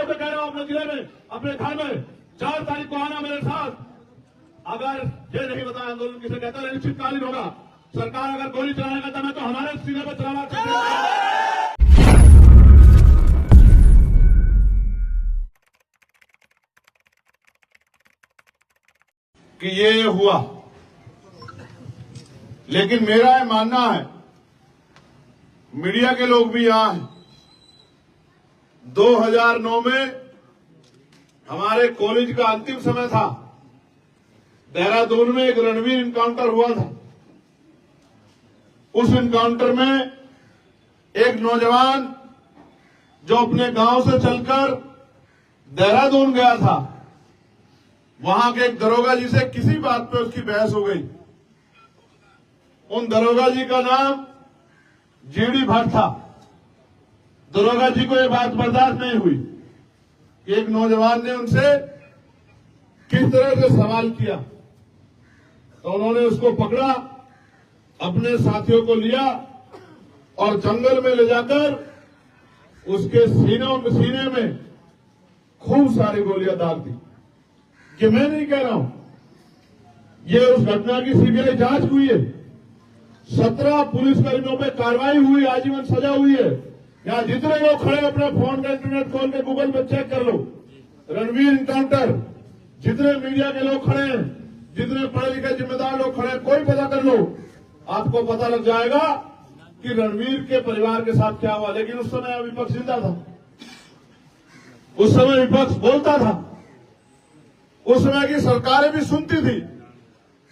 मैं कह रहा हूं अपने जिले में, अपने घर में 4 तारीख को आना मेरे साथ। अगर ये नहीं बताया आंदोलन किसे कहता है, निश्चितकालीन होगा। सरकार अगर गोली चलाने का दम है तो हमारे सीने पर चलाना चाहिए। कि ये हुआ, लेकिन मेरा ये मानना है, मीडिया के लोग भी यहां हैं, 2009 में हमारे कॉलेज का अंतिम समय था। देहरादून में एक रणवीर इनकाउंटर हुआ था। उस इनकाउंटर में एक नौजवान जो अपने गांव से चलकर देहरादून गया था, वहां के एक दरोगा जी से किसी बात पे उसकी बहस हो गई। उन दरोगा जी का नाम जीडी भट्ट था। दरोगा जी को यह बात बर्दाश्त नहीं हुई कि एक नौजवान ने उनसे किस तरह से सवाल किया, तो उन्होंने उसको पकड़ा, अपने साथियों को लिया और जंगल में ले जाकर उसके सीने में खूब सारी गोलियां दाग दी। कि मैं नहीं कह रहा हूं, ये उस घटना की सीबीआई जांच हुई है। 17 पुलिसकर्मियों पे कार्रवाई हुई, आजीवन सजा हुई है। यहां जितने लोग खड़े, अपना फोन का इंटरनेट खोल के गूगल पे चेक कर लो, रणवीर इनकाउंटर। जितने मीडिया के लोग खड़े हैं, जितने पढ़े लिखे जिम्मेदार लोग खड़े हैं, कोई पता कर लो, आपको पता लग जाएगा कि रणवीर के परिवार के साथ क्या हुआ। लेकिन उस समय विपक्ष जिंदा था, उस समय विपक्ष बोलता था, उस समय की सरकारें भी सुनती थी।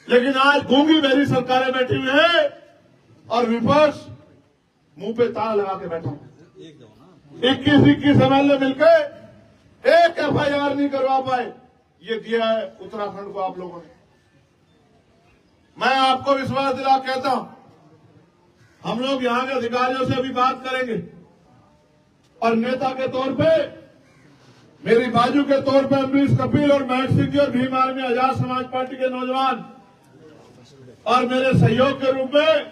लेकिन आज गूंगी बहरी सरकारें बैठी हुई है और विपक्ष मुंह पे ताला लगा के बैठा। 21 एमएलए मिलकर एक एफआईआर नहीं करवा पाए। ये दिया है उत्तराखंड को आप लोगों ने। मैं आपको विश्वास दिला कहता हूं, हम लोग यहां के अधिकारियों से अभी बात करेंगे और नेता के तौर पे, मेरी बाजू के तौर पे अमरीश कपिल और महक सिंह जी और भीम आर्मी आजाद समाज पार्टी के नौजवान, और मेरे सहयोग के रूप में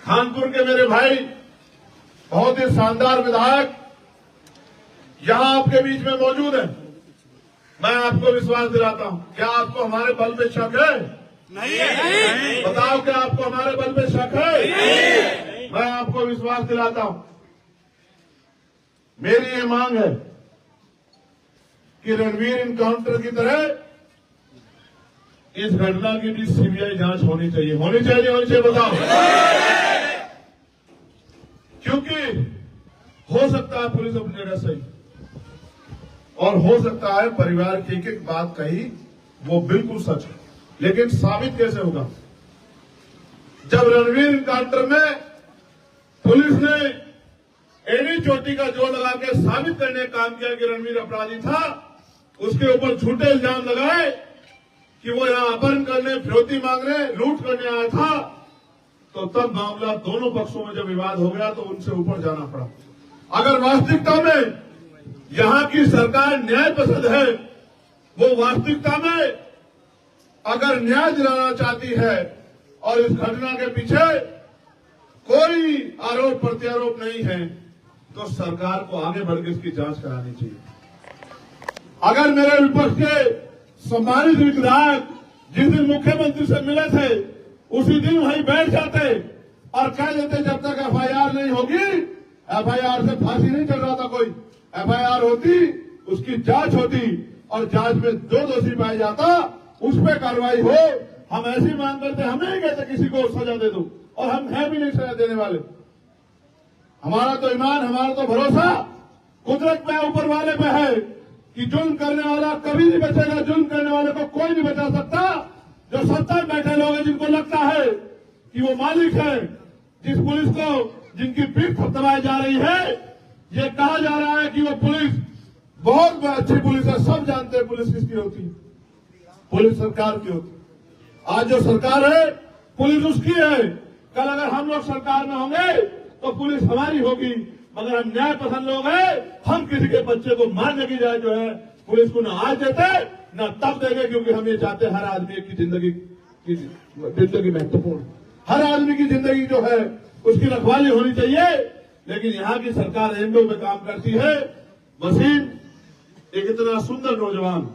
कानपुर के मेरे भाई, बहुत ही शानदार विधायक यहां आपके बीच में मौजूद है। मैं आपको विश्वास दिलाता हूं, क्या आपको हमारे बल पे शक है? नहीं। बताओ, क्या आपको हमारे बल पे शक है? नहीं। मैं आपको विश्वास दिलाता हूं, मेरी ये मांग है कि रणवीर इनकाउंटर की तरह इस घटना की भी सीबीआई जांच होनी चाहिए। होनी चाहिए, होनी चाहिए, बताओ। क्योंकि हो सकता है पुलिस अपनी जगह सही, और हो सकता है परिवार की एक बात कही वो बिल्कुल सच है, लेकिन साबित कैसे होगा? जब रणवीर इनकाउंटर में पुलिस ने एड़ी चोटी का जोर लगा के साबित करने का काम किया कि रणवीर अपराधी था, उसके ऊपर झूठे इल्जाम लगाए कि वो यहां अपहरण करने, फिरौती मांगने, लूट करने आया था, तो तब मामला दोनों पक्षों में जब विवाद हो गया तो उनसे ऊपर जाना पड़ा। अगर वास्तविकता में यहां की सरकार न्याय पसंद है, वो वास्तविकता में अगर न्याय दिलाना चाहती है और इस घटना के पीछे कोई आरोप प्रत्यारोप नहीं है, तो सरकार को आगे बढ़कर इसकी जांच करानी चाहिए। अगर मेरे विपक्ष के सम्मानित विधायक जिस दिन मुख्यमंत्री से मिले थे, उसी दिन वहीं बैठ जाते और कह देते जब तक एफआईआर नहीं होगी, एफआईआर से फांसी नहीं चल रहा था कोई, एफआईआर होती, उसकी जांच होती और जांच में जो दोषी पाया जाता उस पर कार्रवाई हो। हम ऐसी मांग करते, हमें नहीं कहते किसी को सजा दे दो, और हम है भी नहीं सजा देने वाले। हमारा तो ईमान, हमारा तो भरोसा कुदरत पे, ऊपर वाले पे है कि जुल्म करने वाला कभी नहीं बचेगा। जुल्म करने वाले को कोई नहीं बचा सकता। जो सत्ता में बैठे लोग हैं, जिनको लगता है कि वो मालिक है, जिस पुलिस को, जिनकी पीठ थपथपाई जा रही है, ये कहा जा रहा है कि वो पुलिस बहुत अच्छी पुलिस है। सब जानते हैं पुलिस किसकी होती है, पुलिस सरकार की होती है। आज जो सरकार है, पुलिस उसकी है। कल अगर हम लोग सरकार में होंगे तो पुलिस हमारी होगी। मगर हम न्याय पसंद लोग हैं, हम किसी के बच्चे को मारने की जाए जो है पुलिस को न आज देते न तब देंगे, क्योंकि हम ये चाहते हैं हर आदमी की जिंदगी महत्वपूर्ण, हर आदमी की जिंदगी जो है उसकी रखवाली होनी चाहिए। लेकिन यहाँ की सरकार एमडो में काम करती है, मशीन एक इतना सुंदर नौजवान,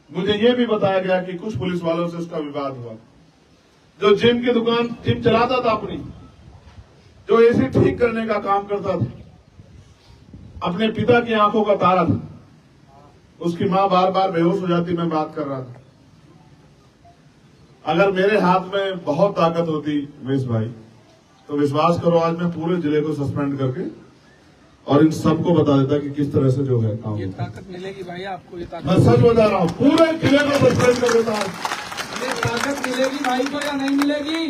मुझे ये भी बताया गया कि कुछ पुलिस वालों से उसका विवाद हुआ, जो जिम की दुकान जिम चलाता था अपनी, जो एसी ठीक करने का काम करता था, अपने पिता की आंखों का तारा था। उसकी मां बार बार बेहोश हो जाती, मैं बात कर रहा था। अगर मेरे हाथ में बहुत ताकत होती उमेश भाई, तो विश्वास करो आज मैं पूरे जिले को सस्पेंड करके और इन सबको बता देता कि किस तरह से जो है काम ये होता है। ताकत मिलेगी भाई आपको, ये ताकत मैं सच बता रहा हूं, पूरे जिले को सस्पेंड कर देता हूं। ये ताकत मिलेगी भाई को या नहीं मिलेगी?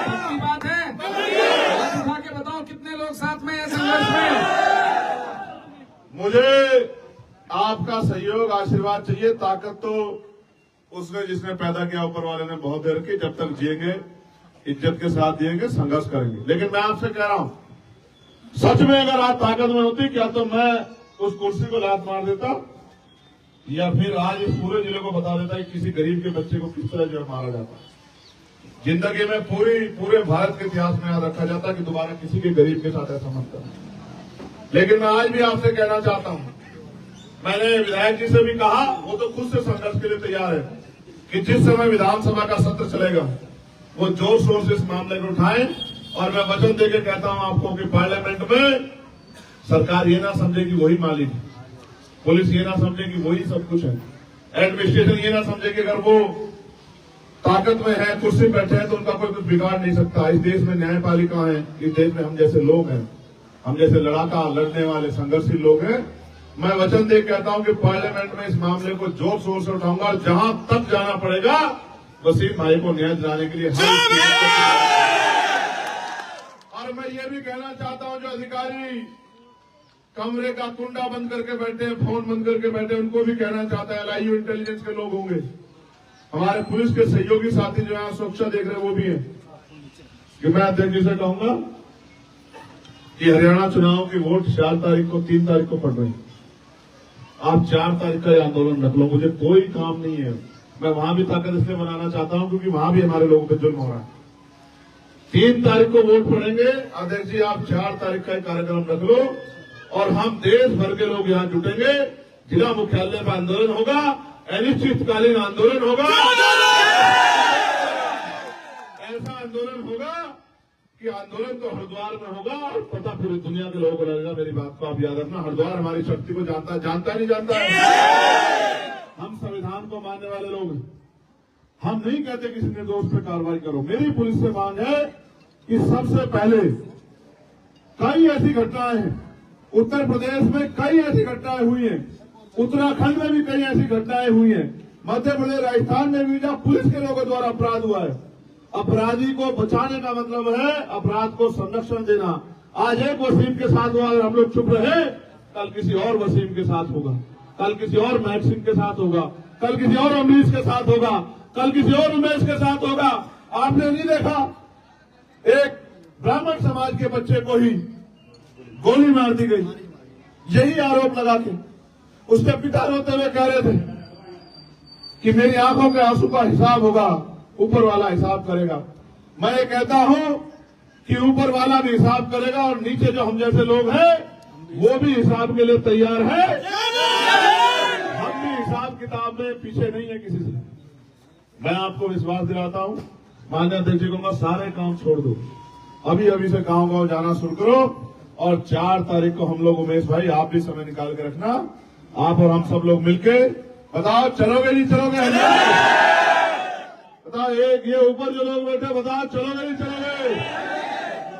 पक्की बात है। हाथ उठा के बताओ कितने लोग साथ में हैं संघर्ष में? मुझे आपका सहयोग आशीर्वाद चाहिए। ताकत तो उसने जिसने पैदा किया ऊपर वाले ने बहुत देर की, जब तक जिएंगे इज्जत के साथ जिएंगे, संघर्ष करेंगे। लेकिन मैं आपसे कह रहा हूं, सच में अगर आप ताकत में होती, क्या तो मैं उस कुर्सी को लात मार देता, या फिर आज इस पूरे जिले को बता देता कि किसी गरीब के बच्चे को किस तरह जो मारा जाता। जिंदगी में पूरे भारत के इतिहास में याद रखा जाता कि दोबारा किसी के गरीब के साथ ऐसा मत करना। लेकिन मैं आज भी आपसे कहना चाहता हूं, मैंने विधायक जी से भी कहा, वो तो खुद से संघर्ष के लिए तैयार है कि जिस समय विधानसभा का सत्र चलेगा वो जोर शोर से इस मामले को उठाएं। और मैं वचन देके कहता हूं आपको कि पार्लियामेंट में सरकार ये ना समझे कि वही मालिक है, पुलिस ये ना समझे कि वही सब कुछ है, एडमिनिस्ट्रेशन ये ना समझे कि अगर वो ताकत में है, कुर्सी पे बैठे हैं तो उनका कोई कुछ बिगाड़ नहीं सकता। इस देश में न्यायपालिका है, इस देश में हम जैसे लोग हैं, हम जैसे लड़ाका लड़ने वाले संघर्षशील लोग हैं। मैं वचन दे कहता हूं कि पार्लियामेंट में इस मामले को जोर शोर से उठाऊंगा और जहां तक जाना पड़ेगा वसीम भाई को न्याय दिलाने के लिए और मैं ये भी कहना चाहता हूं, जो अधिकारी कमरे का कुंडा बंद करके बैठे हैं, फोन बंद करके बैठे हैं, उनको भी कहना चाहता है, LIU इंटेलिजेंस के लोग होंगे, हमारे पुलिस के सहयोगी साथी जो है सुरक्षा देख रहे हैं वो भी है, कि मैं अध्यक्ष जी से कहूंगा कि हरियाणा चुनाव की वोट 4 तारीख को 3 तारीख को पड़ रही है। आप 4 तारीख का आंदोलन रख लो, मुझे कोई काम नहीं है। मैं वहां भी ताकत इसलिए बनाना चाहता हूं क्योंकि वहां भी हमारे लोगों पे जुल्म हो रहा है। 3 तारीख को वोट पड़ेंगे, अध्यक्ष जी आप 4 तारीख का कार्यक्रम रख लो और हम देश भर के लोग यहां जुटेंगे। जिला मुख्यालय पर आंदोलन होगा, अनिश्चितकालीन आंदोलन होगा, ऐसा आंदोलन होगा कि आंदोलन तो हरिद्वार में होगा और पता पूरी दुनिया के लोगों को लगेगा। मेरी बात को आप याद रखना, हरिद्वार हमारी शक्ति को जानता है नहीं जानता है। हम संविधान को मानने वाले लोग हैं, हम नहीं कहते किसी निर्दोष पे कार्रवाई करो। मेरी पुलिस से मांग है कि सबसे पहले कई ऐसी घटनाएं हैं, उत्तर प्रदेश में कई ऐसी घटनाएं हुई हैं, उत्तराखंड में भी कई ऐसी घटनाएं हुई हैं, मध्य प्रदेश राजस्थान में भी जहां पुलिस के लोगों द्वारा अपराध हुआ है। अपराधी को बचाने का मतलब है अपराध को संरक्षण देना। आज एक वसीम के साथ हुआ, अगर हम लोग चुप रहे, कल किसी और वसीम के साथ होगा, कल किसी और महक सिंह के साथ होगा, कल किसी और अमरीश के साथ होगा, कल किसी और उमेश के साथ होगा। आपने नहीं देखा एक ब्राह्मण समाज के बच्चे को ही गोली मार दी गई, यही आरोप लगा के उसके पिता रोते हुए कह रहे थे कि मेरी आंखों के आंसू का हिसाब होगा, ऊपर वाला हिसाब करेगा। मैं ये कहता हूं कि ऊपर वाला भी हिसाब करेगा और नीचे जो हम जैसे लोग हैं वो भी हिसाब के लिए तैयार है। हम भी हिसाब किताब में पीछे नहीं है किसी से। मैं आपको विश्वास दिलाता हूं, माननीय अध्यक्ष जी कहूंगा सारे काम छोड़ दो, अभी से गांव जाना शुरू करो और 4 तारीख को हम लोग, उमेश भाई आप भी समय निकाल के रखना, आप और हम सब लोग मिलके बताओ चलोगे नहीं चलोगे? बताओ, एक ये ऊपर जो लोग बैठे बताओ चलोगे नहीं चलोगे?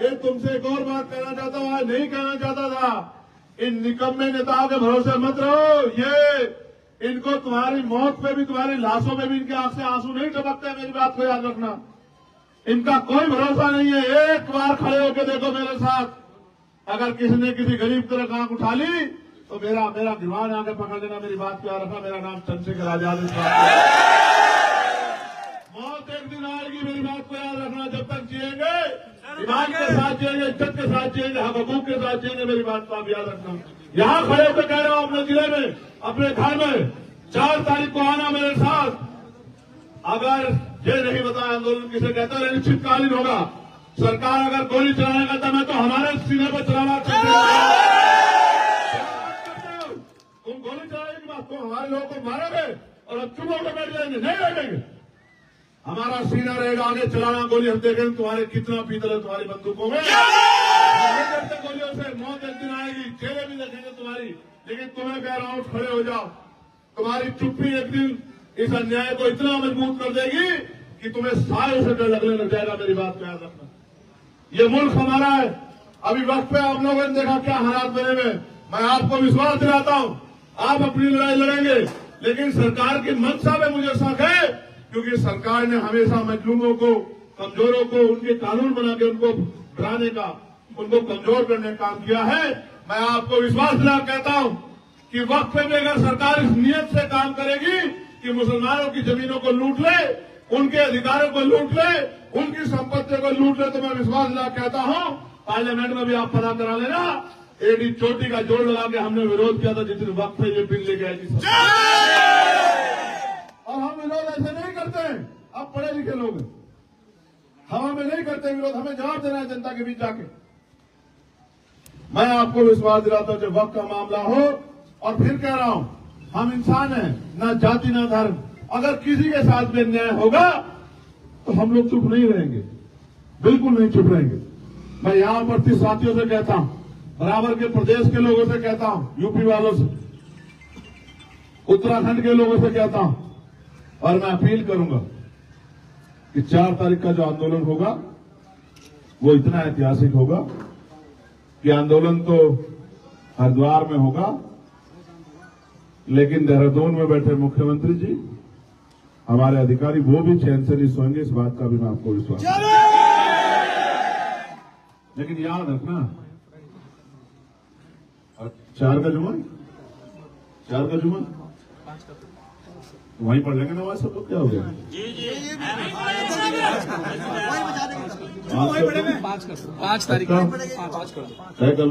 ये तुमसे एक और बात कहना चाहता हूं, आज नहीं कहना चाहता था, इन निकम्मे नेताओं के भरोसे मत रहो। ये इनको तुम्हारी मौत पे भी, तुम्हारी लाशों में भी इनके आंख से आंसू नहीं टपकते, मेरी बात को याद रखना। इनका कोई भरोसा नहीं है। एक बार खड़े होकर देखो मेरे साथ, अगर किसी ने किसी गरीब की तरफ आंख उठा ली तो मेरा गिरवान आके पकड़ लेना। मेरी बात को याद रखना, मेरा नाम चंद्रशेखर आजाद। मौत एक दिन आएगी, मेरी बात को याद रखना। जब तक जिएंगे ईमान के साथ जिएंगे, इज्जत के साथ जिएंगे, हकूक के साथ जिएंगे, मेरी बात को आप याद रखना। यहां खड़े होकर कह रहा हूं, अपने जिले में, अपने घर में 4 तारीख को आना मेरे साथ। अगर ये नहीं बताया आंदोलन किसे कहता है, अनिश्चितकालीन होगा। सरकार अगर गोली चलाने का दम है तो हमारे सीने पर चलाना चाहिए। हमारे लोगों को मारोगे और अब चुप होकर बैठ जाएंगे? नहीं बैठेंगे। हमारा सीना रहेगा आगे चलाना गोली। हम देखेंगे तुम्हारे कितना पीतल है तुम्हारी बंदूकों में। नहीं डरते गोलियों से, मौत एक दिन आएगी, चेहरे भी देखेंगे तुम्हारी। लेकिन तुम्हें कह रहा हूं खड़े हो जाओ। तुम्हारी चुप्पी एक दिन इस अन्याय को इतना मजबूत कर देगी कि तुम्हें सालों से डर लगने लग जाएगा। मेरी बात को याद रखना। ये मुल्क हमारा है। अभी वक्त पे आप लोगों ने देखा क्या हालात बने हुए। मैं आपको विश्वास दिलाता हूं आप अपनी लड़ाई लड़ेंगे, लेकिन सरकार की मंशा में मुझे शक है, क्योंकि सरकार ने हमेशा मजलूमों को, कमजोरों को उनके कानून बना के उनको डराने का, उनको कमजोर करने का काम किया है। मैं आपको विश्वास दिला कहता हूं कि वक्त पे भी अगर सरकार इस नियत से काम करेगी कि मुसलमानों की जमीनों को लूट ले, उनके अधिकारों को लूट ले, उनकी संपत्ति को लूट ले, तो मैं विश्वास दिला कहता हूं पार्लियामेंट में भी आप पता करा लेना। एडी चोटी का जोड़ लगा के हमने विरोध किया था जिस दिन वक्त पे ये बिल लेके आई थी। और हम विरोध ऐसे नहीं करते हैं। अब पढ़े लिखे लोग हैं, हम हमें नहीं करते विरोध, हमें जवाब देना है जनता के बीच जाके। मैं आपको विश्वास दिलाता हूं जब वक्त का मामला हो, और फिर कह रहा हूं हम इंसान हैं, ना जाति ना धर्म। अगर किसी के साथ में अन्याय होगा तो हम लोग चुप नहीं रहेंगे, बिल्कुल नहीं चुप रहेंगे। मैं यहां पर साथियों से कहता हूं, बराबर के प्रदेश के लोगों से कहता हूं, यूपी वालों से, उत्तराखंड के लोगों से कहता हूं, और मैं अपील करूंगा कि 4 तारीख का जो आंदोलन होगा वो इतना ऐतिहासिक होगा कि आंदोलन तो हरिद्वार में होगा, लेकिन देहरादून में बैठे मुख्यमंत्री जी, हमारे अधिकारी, वो भी चैन से नहीं सोएंगे। इस बात का भी मैं आपको विश्वास। लेकिन याद रखना, 4 का जुम्मा, 4 का जुम्मा वहीं पढ़ लेंगे नवाज सब। क्या हो गया? जी 5 तारीख 5 कर दो।